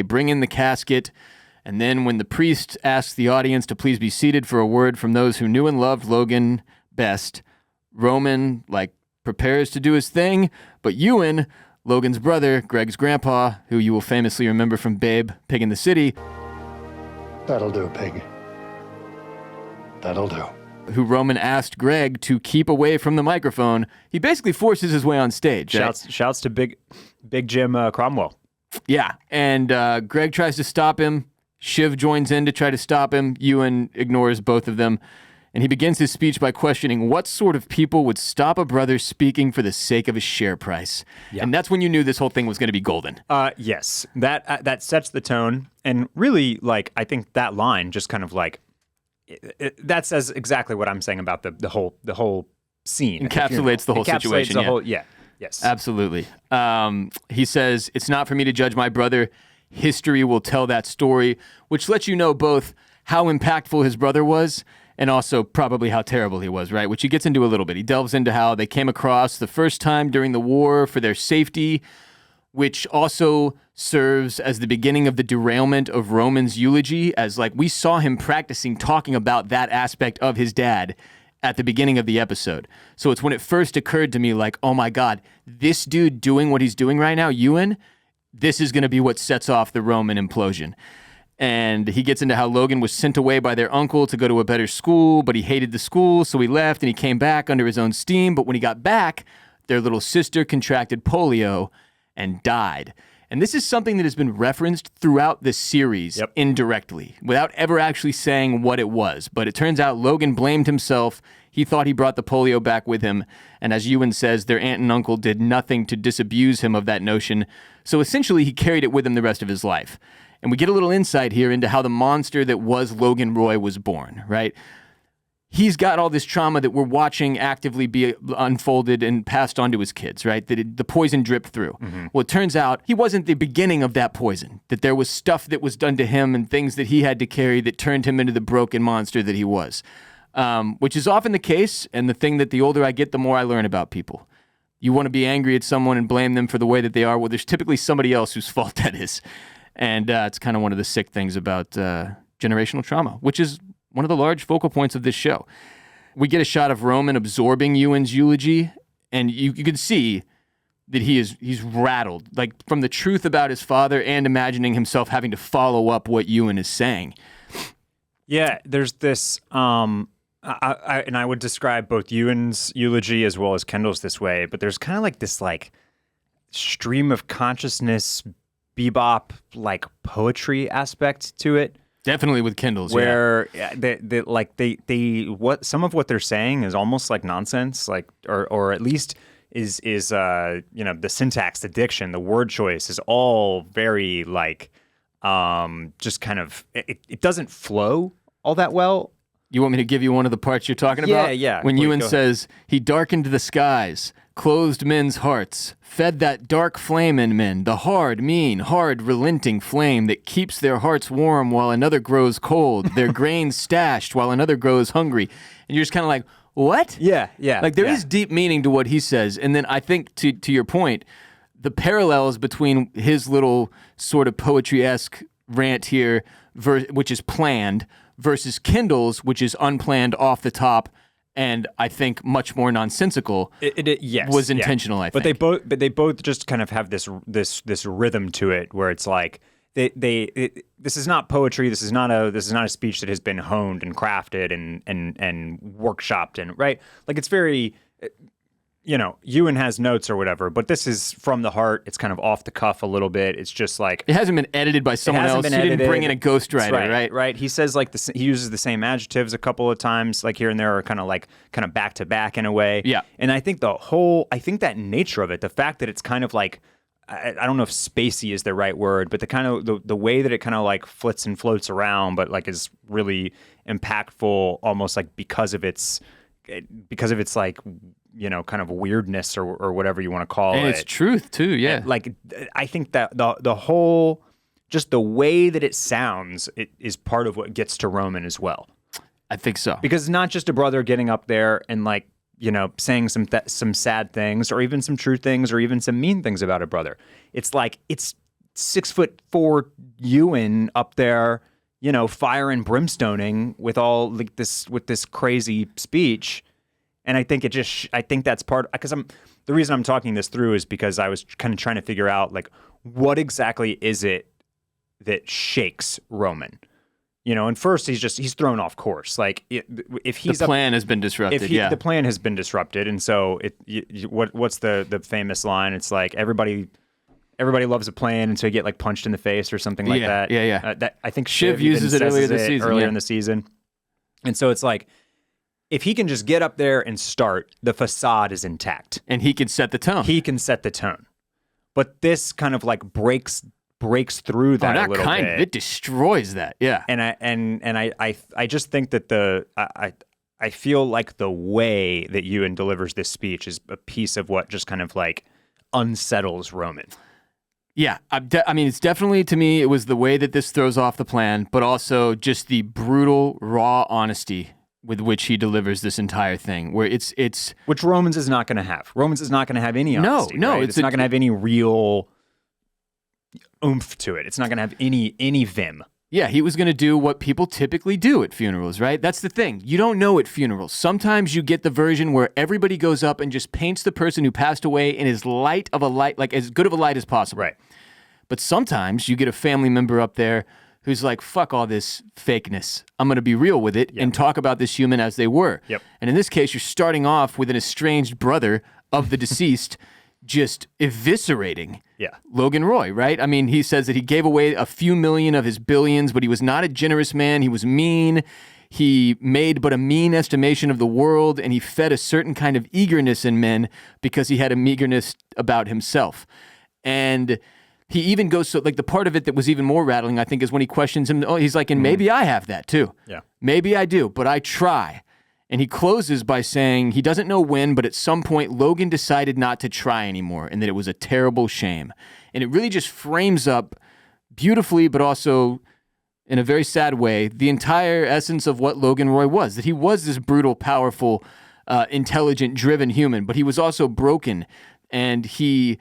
they bring in the casket. And then when the priest asks the audience to please be seated for a word from those who knew and loved Logan best, Roman, prepares to do his thing, but Ewan, Logan's brother, Greg's grandpa, who you will famously remember from Babe, Pig in the City. That'll do, Pig. That'll do. Who Roman asked Greg to keep away from the microphone. He basically forces his way on stage. Shouts to Big Jim Cromwell. Yeah, and Greg tries to stop him. Shiv joins in to try to stop him. Ewan ignores both of them. And he begins his speech by questioning what sort of people would stop a brother speaking for the sake of a share price. Yeah. And that's when you knew this whole thing was going to be golden. Yes, that sets the tone. And really, I think that line just kind of that says exactly what I'm saying about the whole scene. Encapsulates the whole situation. Yes. Absolutely. He says, "It's not for me to judge my brother. History will tell that story," which lets you know both how impactful his brother was and also probably how terrible he was, right? Which he gets into a little bit. He delves into how they came across the first time during the war for their safety, which also serves as the beginning of the derailment of Roman's eulogy, as we saw him practicing talking about that aspect of his dad at the beginning of the episode. So it's when it first occurred to me, oh my God, this dude doing what he's doing right now, Ewan, this is going to be what sets off the Roman implosion. And he gets into how Logan was sent away by their uncle to go to a better school, but he hated the school, so he left and he came back under his own steam. But when he got back, their little sister contracted polio and died. And this is something that has been referenced throughout the series indirectly, without ever actually saying what it was. But it turns out Logan blamed himself. He thought he brought the polio back with him. And as Ewan says, their aunt and uncle did nothing to disabuse him of that notion. So essentially, he carried it with him the rest of his life. And we get a little insight here into how the monster that was Logan Roy was born, right? He's got all this trauma that we're watching actively be unfolded and passed on to his kids, right? That the poison dripped through. Mm-hmm. Well, it turns out he wasn't the beginning of that poison, that there was stuff that was done to him and things that he had to carry that turned him into the broken monster that he was, which is often the case. And the thing that the older I get, the more I learn about people. You want to be angry at someone and blame them for the way that they are. Well, there's typically somebody else whose fault that is. And it's kind of one of the sick things about generational trauma, which is one of the large focal points of this show. We get a shot of Roman absorbing Ewan's eulogy, and you can see that he's rattled, from the truth about his father and imagining himself having to follow up what Ewan is saying. Yeah, there's this, and I would describe both Ewan's eulogy as well as Kendall's this way, but there's kind of this stream of consciousness, bebop poetry aspect to it. Definitely with Kendall's, where what some of what they're saying is almost like nonsense, or at least is the syntax, the diction, the word choice is all very just kind of it doesn't flow all that well. You want me to give you one of the parts you're talking about? Yeah. When Ewan says, "He darkened the skies, closed men's hearts, fed that dark flame in men, the hard, mean, hard, relenting flame that keeps their hearts warm while another grows cold, their grains stashed while another grows hungry." And you're just kind of like, what? Yeah. There is deep meaning to what he says. And then I think, to your point, the parallels between his little sort of poetry-esque rant here, which is planned, versus Kendall's, which is unplanned, off the top, and I think much more nonsensical. Yes, was intentional. I think, but they both just kind of have this rhythm to it, where it's this is not poetry. This is not a speech that has been honed and crafted and workshopped, and right, it's very. Ewan has notes or whatever, but this is from the heart. It's kind of off the cuff a little bit. It's just it hasn't been edited by someone else. He didn't bring in a ghostwriter, right? He says he uses the same adjectives a couple of times, here and there, or kind of back to back in a way. Yeah. And I think that nature of it, the fact that it's kind of I don't know if spacey is the right word, but the kind of the way that it kind of flits and floats around, but is really impactful, almost because of its kind of weirdness or whatever you want to call it. And it's truth too, yeah. And, I think that the whole, just the way that it sounds, it is part of what gets to Roman as well. I think so. Because it's not just a brother getting up there and saying some sad things, or even some true things, or even some mean things about a brother. It's 6'4" Ewan up there, fire and brimstoning with all like this with this crazy speech. And I think I think that's because the reason I'm talking this through is because I was kind of trying to figure out like what exactly is it that shakes Roman. And first he's thrown off course. Like if he's the plan has been disrupted. The plan has been disrupted, and so what's the famous line? It's like everybody loves a plan until you get like punched in the face or something like that. Yeah. That I think Shiv uses it earlier in the season, and so it's like if he can just get up there and start, the facade is intact, and he can set the tone. But this kind of like breaks through that a little bit. It destroys that. Yeah. And I just think that I feel like the way that Ewan delivers this speech is a piece of what just kind of like unsettles Roman. Yeah. I mean, it's definitely, to me, it was the way that this throws off the plan, but also just the brutal, raw honesty with which he delivers this entire thing, where it's which Romans is not going to have. Romans is not going to have any honesty. No, right? It's not going to have any real oomph to it. It's not going to have any vim. Yeah, he was going to do what people typically do at funerals, right? That's the thing. You don't know at funerals. Sometimes you get the version where everybody goes up and just paints the person who passed away in as light, like as good of a light as possible. Right. But sometimes you get a family member up there who's like, fuck all this fakeness. I'm going to be real with it and talk about this human as they were. Yep. And in this case, you're starting off with an estranged brother of the deceased just eviscerating Logan Roy, right? I mean, he says that he gave away a few million of his billions, but he was not a generous man. He was mean. He made but a mean estimation of the world, and he fed a certain kind of eagerness in men because he had a meagerness about himself. And he even goes so, like, the part of it that was even more rattling, I think, is when he questions him. Oh, he's like, and maybe I have that too. Yeah. Maybe I do, but I try. And he closes by saying he doesn't know when, but at some point, Logan decided not to try anymore and that it was a terrible shame. And it really just frames up beautifully, but also in a very sad way, the entire essence of what Logan Roy was, that he was this brutal, powerful, intelligent, driven human, but he was also broken, and he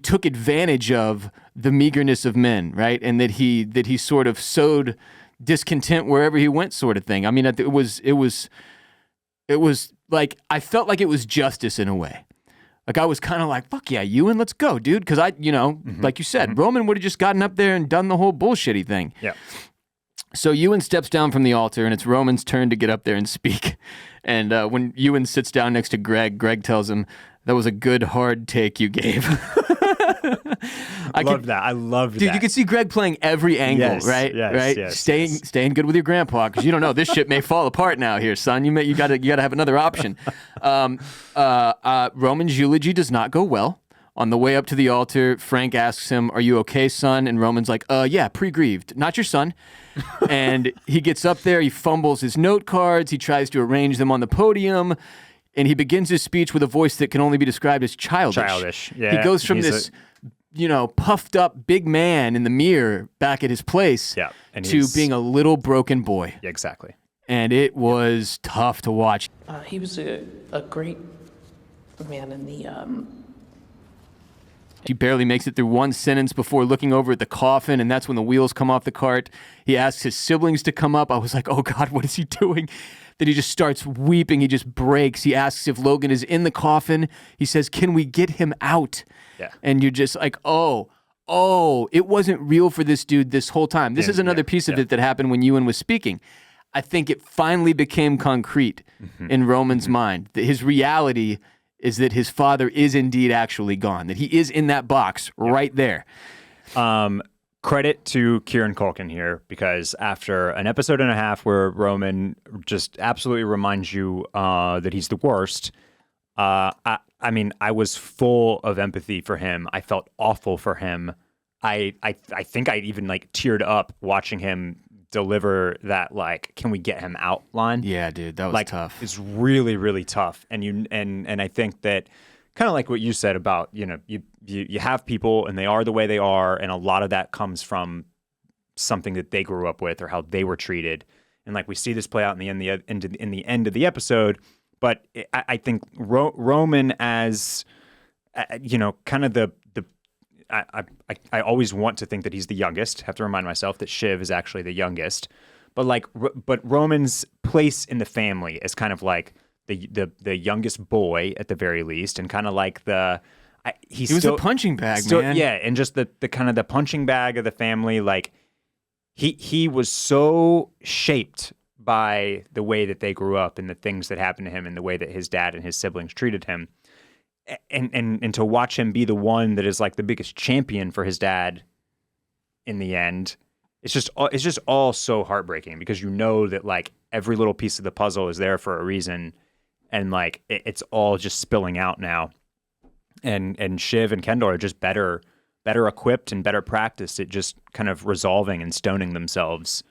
took advantage of the meagerness of men, right? And that he sort of sowed discontent wherever he went, sort of thing. I mean, it was like, I felt like it was justice in a way. Like, I was kind of like, fuck yeah, Ewan, let's go, dude. Because like you said, Roman would have just gotten up there and done the whole bullshitty thing. Yeah. So Ewan steps down from the altar, and it's Roman's turn to get up there and speak. And when Ewan sits down next to Greg tells him, that was a good, hard take you gave. I love that. Dude, you can see Greg playing every angle, right? Yes. Staying good with your grandpa, because you don't know, this shit may fall apart now here, son. You gotta have another option. Roman's eulogy does not go well. On the way up to the altar, Frank asks him, "Are you okay, son?" And Roman's like, yeah, pre-grieved. Not your son. And he gets up there, he fumbles his note cards, he tries to arrange them on the podium, and he begins his speech with a voice that can only be described as childish. Yeah. He goes from this puffed up big man in the mirror back at his place to being a little broken boy. Yeah, exactly. And it was tough to watch. He was a great man in the... He barely makes it through one sentence before looking over at the coffin, and that's when the wheels come off the cart. He asks his siblings to come up. I was like, oh God, what is he doing? Then he just starts weeping. He just breaks. He asks if Logan is in the coffin. He says, can we get him out? Yeah. And you're just like, oh, it wasn't real for this dude this whole time. This is another piece of it that happened when Ewan was speaking. I think it finally became concrete in Roman's mind that his reality is that his father is indeed actually gone, that he is in that box right there. Credit to Kieran Culkin here, because after an episode and a half where Roman just absolutely reminds you that he's the worst, I mean, I was full of empathy for him. I felt awful for him. I think I even like teared up watching him deliver that, like, can we get him out line? Yeah, dude, that was tough. It's really, really tough. And I think that kind of like what you said about, you have people and they are the way they are, and a lot of that comes from something that they grew up with or how they were treated. And like we see this play out in the end of the episode, but I think Roman as kind of the I always want to think that he's the youngest. Have to remind myself that Shiv is actually the youngest. But Roman's place in the family is kind of like the youngest boy at the very least, and kind of like he was a punching bag, man. Yeah, and just the kind of the punching bag of the family. Like he was so shaped by the way that they grew up and the things that happened to him and the way that his dad and his siblings treated him. And to watch him be the one that is like the biggest champion for his dad in the end, it's just all so heartbreaking, because you know that like every little piece of the puzzle is there for a reason, and like it's all just spilling out now. And Shiv and Kendall are just better equipped and better practiced at just kind of resolving and stoning themselves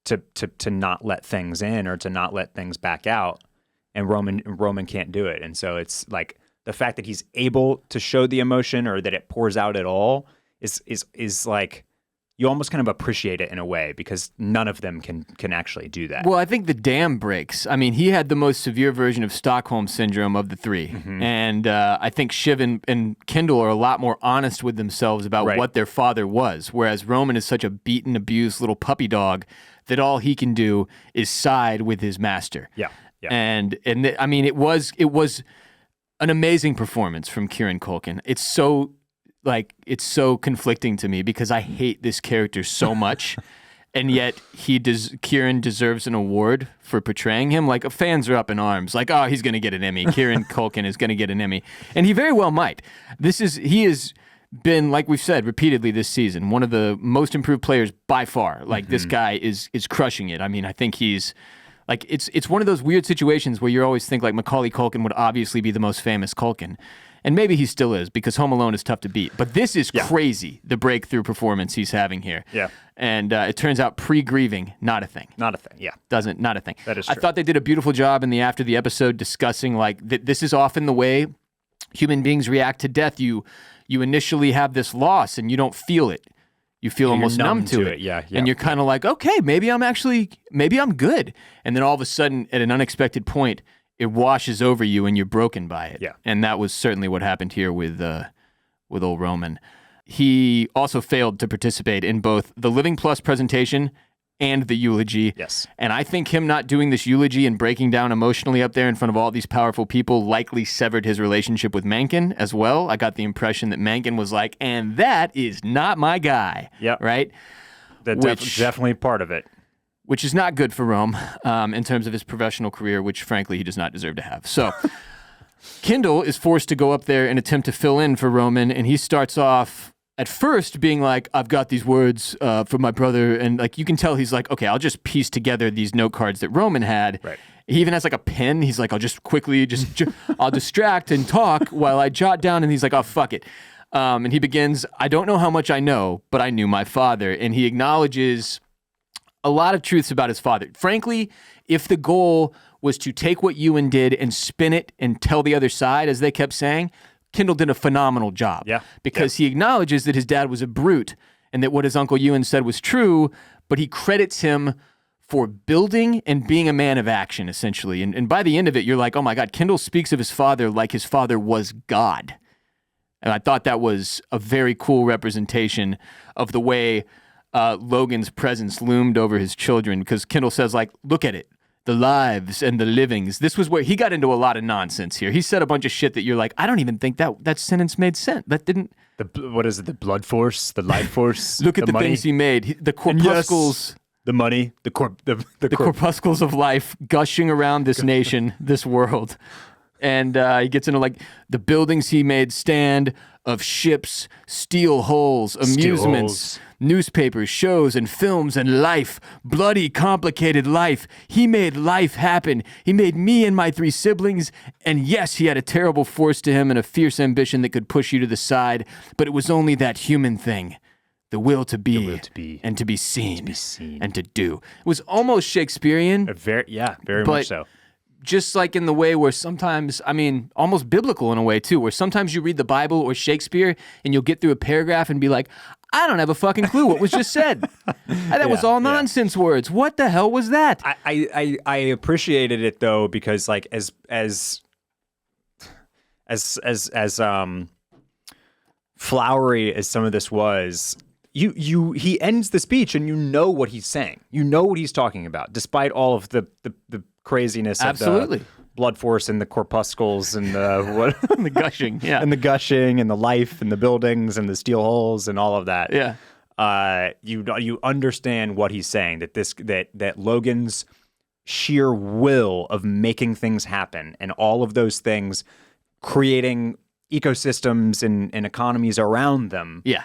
to not let things in or to not let things back out. And Roman can't do it. And so it's like the fact that he's able to show the emotion, or that it pours out at all, is like, you almost kind of appreciate it in a way, because none of them can actually do that. Well, I think the dam breaks. I mean, he had the most severe version of Stockholm Syndrome of the three. Mm-hmm. And I think Shiv and Kendall are a lot more honest with themselves about what their father was, whereas Roman is such a beaten, abused little puppy dog that all he can do is side with his master. Yeah. And I mean, it was an amazing performance from Kieran Culkin. It's so conflicting to me, because I hate this character so much, and yet Kieran deserves an award for portraying him. Like, fans are up in arms, like, oh, he's going to get an Emmy. Kieran Culkin is going to get an Emmy, and he very well might. He has been, like we've said repeatedly this season, one of the most improved players by far. Like, this guy is crushing it. I mean, I think he's like, it's one of those weird situations where you always think like Macaulay Culkin would obviously be the most famous Culkin. And maybe he still is, because Home Alone is tough to beat. But this is crazy, the breakthrough performance he's having here. Yeah. And it turns out pre-grieving, not a thing. Not a thing, yeah. Not a thing. That is true. I thought they did a beautiful job after the episode discussing like this is often the way human beings react to death. You initially have this loss and you don't feel it. You feel almost numb to it. Yeah. And you're kind of like, okay, maybe I'm good. And then all of a sudden, at an unexpected point, it washes over you and you're broken by it. Yeah. And that was certainly what happened here with old Roman. He also failed to participate in both the Living Plus presentation and the eulogy. Yes. And I think him not doing this eulogy and breaking down emotionally up there in front of all these powerful people likely severed his relationship with Mencken as well. I got the impression that Mencken was like, and that is not my guy. Yep. Right? That's definitely part of it. Which is not good for Rome in terms of his professional career, which frankly he does not deserve to have. So Kendall is forced to go up there and attempt to fill in for Roman, and he starts off at first being like, I've got these words for my brother, and like you can tell he's like, okay, I'll just piece together these note cards that Roman had. Right. He even has like a pen. He's like, I'll just quickly I'll distract and talk while I jot down, and he's like, oh, fuck it. And he begins, I don't know how much I know, but I knew my father, and he acknowledges a lot of truths about his father. Frankly, if the goal was to take what Ewan did and spin it and tell the other side, as they kept saying, Kendall did a phenomenal job. Yeah. Because he acknowledges that his dad was a brute and that what his uncle Ewan said was true, but he credits him for building and being a man of action, essentially. And by the end of it, you're like, oh my God, Kendall speaks of his father like his father was God. And I thought that was a very cool representation of the way Logan's presence loomed over his children, because Kendall says, like, look at it, the lives and the livings. This was where he got into a lot of nonsense here. He said a bunch of shit that you're like, I don't even think that sentence made sense. That didn't. What is it? The blood force, the life force. Look at the money. things he made. The corpuscles. Yes, the money, the corpuscles of life gushing around this nation, this world. And he gets into like the buildings he made stand of ships, steel holes, amusements, newspapers, shows, and films, and life, bloody, complicated life. He made life happen. He made me and my 3 siblings, and yes, he had a terrible force to him and a fierce ambition that could push you to the side, but it was only that human thing, the will to be, and to be seen, and to do. It was almost Shakespearean. Very much so. Just like in the way where sometimes, I mean, almost biblical in a way too, where sometimes you read the Bible or Shakespeare and you'll get through a paragraph and be like, I don't have a fucking clue what was just said. That was all nonsense words. What the hell was that? I appreciated it though, because like as flowery as some of this was, he ends the speech and you know what he's saying. You know what he's talking about, despite all of the craziness Absolutely. of the blood force and the corpuscles and the And the gushing, yeah. and the gushing and the life and the buildings and the steel holes and all of that. Yeah. You understand what he's saying, that Logan's sheer will of making things happen and all of those things creating ecosystems and economies around them Yeah.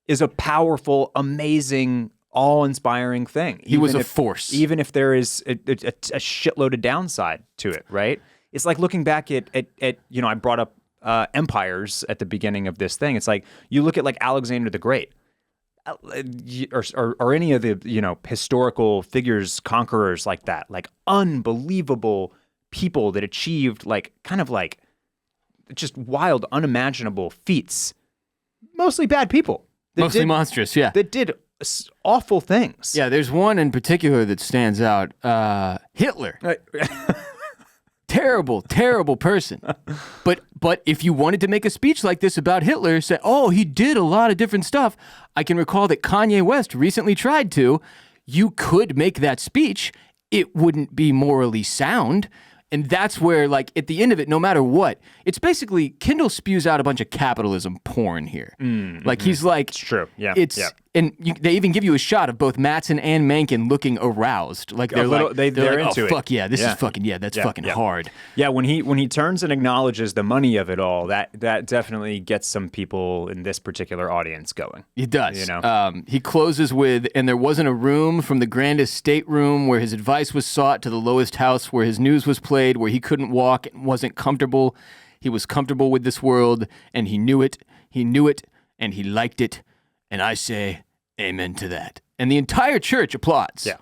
is a powerful, amazing, awe-inspiring thing. He was Even a force. Even if there is a shitload of downside to it, right? It's like looking back at I brought up empires at the beginning of this thing. It's like you look at like Alexander the Great, or any of the historical figures, conquerors like that, like unbelievable people that achieved like kind of like just wild, unimaginable feats. Mostly bad people. Mostly monstrous, yeah. That did awful things. Yeah, there's one in particular that stands out. Hitler. Terrible, terrible person. But if you wanted to make a speech like this about Hitler, say, oh, he did a lot of different stuff. I can recall that Kanye West recently tried to. You could make that speech. It wouldn't be morally sound. And that's where, like, at the end of it, no matter what, it's basically Kendall spews out a bunch of capitalism porn here. Like, he's like, It's true. Yeah. And they even give you a shot of both Mattson and Mencken looking aroused. Like they're they're into oh, it. fuck yeah, this is fucking that's fucking hard. Yeah, when he turns and acknowledges the money of it all, that definitely gets some people in this particular audience going. He does. He closes with, and there wasn't a room from the grandest stateroom where his advice was sought to the lowest house where his news was played, where he couldn't walk and wasn't comfortable. He was comfortable with this world, and he knew it. He knew it, and he liked it. And I say, amen to that. And the entire church applauds. Yeah.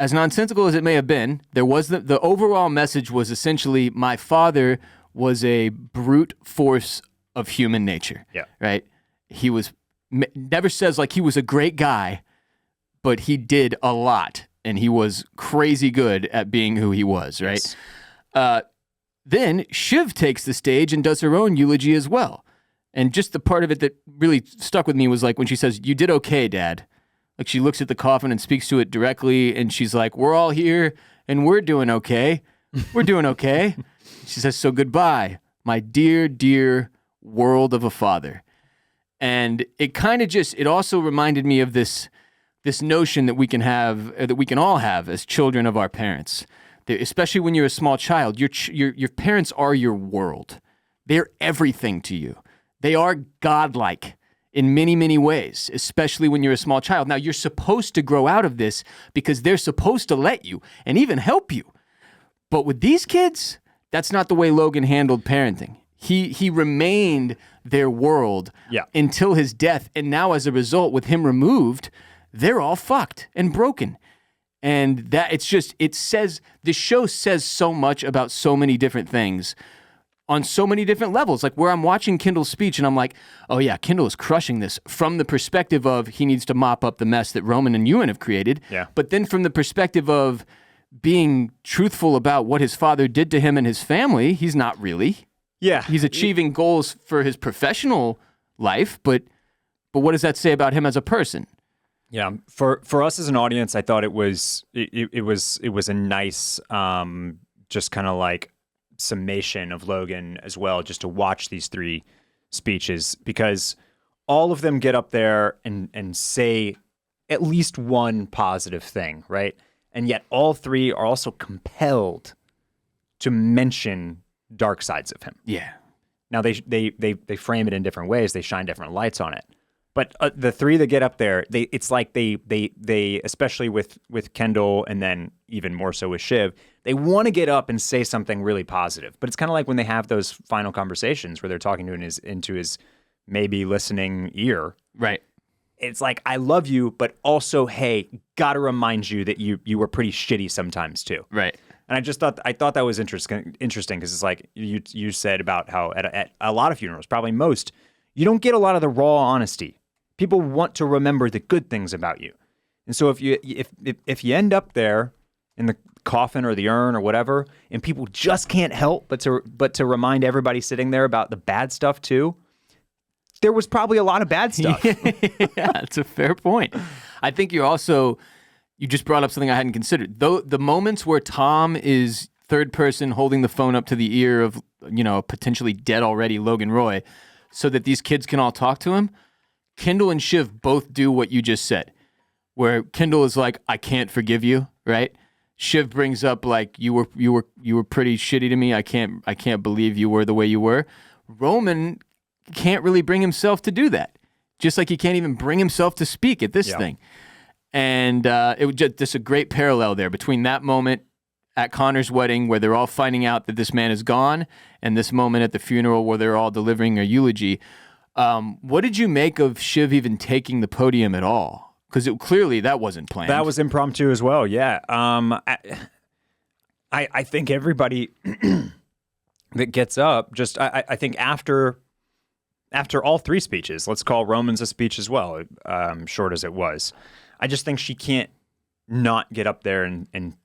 As nonsensical as it may have been, there was the overall message was essentially, my father was a brute force of human nature. Yeah. Right? He was, never says like he was a great guy, but he did a lot. And he was crazy good at being who he was, right? Yes. Then Shiv takes the stage and does her own eulogy as well. And just the part of it that really stuck with me was like when she says, you did okay, Dad. Like she looks at the coffin and speaks to it directly. And she's like, we're all here and we're doing okay. We're doing okay. She says, so goodbye, my dear, dear world of a father. And it kind of it also reminded me of this notion that we can have, that we can all have as children of our parents. Especially when you're a small child, your parents are your world. They're everything to you. They are godlike in many, many ways, especially when you're a small child. Now, you're supposed to grow out of this because they're supposed to let you and even help you. But with these kids, that's not the way Logan handled parenting. He remained their world until his death. And now as a result, with him removed, they're all fucked and broken. And that the show says so much about so many different things on so many different levels. Like where I'm watching Kendall's speech and I'm like, oh yeah, Kendall is crushing this from the perspective of he needs to mop up the mess that Roman and Ewan have created. Yeah. But then from the perspective of being truthful about what his father did to him and his family, he's not really. Yeah. He's achieving goals for his professional life, but what does that say about him as a person? Yeah, for us as an audience, I thought it was a nice just kind of like summation of Logan as well, just to watch these three speeches, because all of them get up there and say at least one positive thing, right? And yet all three are also compelled to mention dark sides of him. Yeah. Now they frame it in different ways. They shine different lights on it. But the three that get up there, it's like they especially with Kendall and then even more so with Shiv, they want to get up and say something really positive. But it's kind of like when they have those final conversations where they're talking to into his maybe listening ear. Right. It's like, I love you, but also, hey, gotta remind you that you were pretty shitty sometimes too. Right. And I thought that was interesting because it's like you said about how at a lot of funerals, probably most, you don't get a lot of the raw honesty. People want to remember the good things about you. And so if you end up there in the coffin or the urn or whatever, and people just can't help but to remind everybody sitting there about the bad stuff too, there was probably a lot of bad stuff. Yeah, that's a fair point. I think you just brought up something I hadn't considered. Though the moments where Tom is third person holding the phone up to the ear of, potentially dead already Logan Roy so that these kids can all talk to him, Kendall and Shiv both do what you just said, where Kendall is like, I can't forgive you, right? Shiv brings up like, you were pretty shitty to me. I can't believe you were the way you were. Roman can't really bring himself to do that. Just like he can't even bring himself to speak at this thing. And it was just a great parallel there between that moment at Connor's wedding where they're all finding out that this man is gone and this moment at the funeral where they're all delivering a eulogy. What did you make of Shiv even taking the podium at all? Because clearly that wasn't planned. That was impromptu as well, yeah. I think everybody that gets up, I think after all three speeches, let's call Roman's a speech as well, short as it was, I just think she can't not get up there and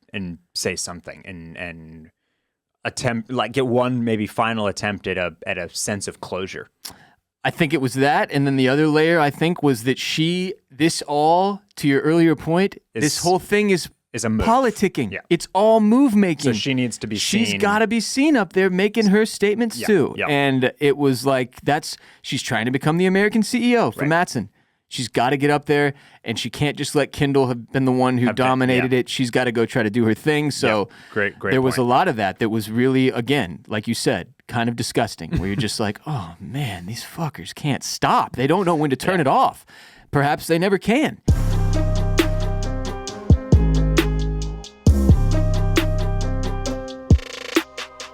say something and attempt, like, get one maybe final attempt at a sense of closure. I think it was that, and then the other layer I think was that this all, to your earlier point, this whole thing is a move. Politicking. Yeah. It's all move making. So she needs to be seen. She's got to be seen up there making her statements too. Yeah. And it was like she's trying to become the American CEO for Mattson. She's got to get up there, and she can't just let Kendall have been the one who dominated it. She's got to go try to do her thing. So great there was point. a lot of that was really, again, like you said, kind of disgusting, where you're just like, oh man, these fuckers can't stop. They don't know when to turn it off. Perhaps they never can.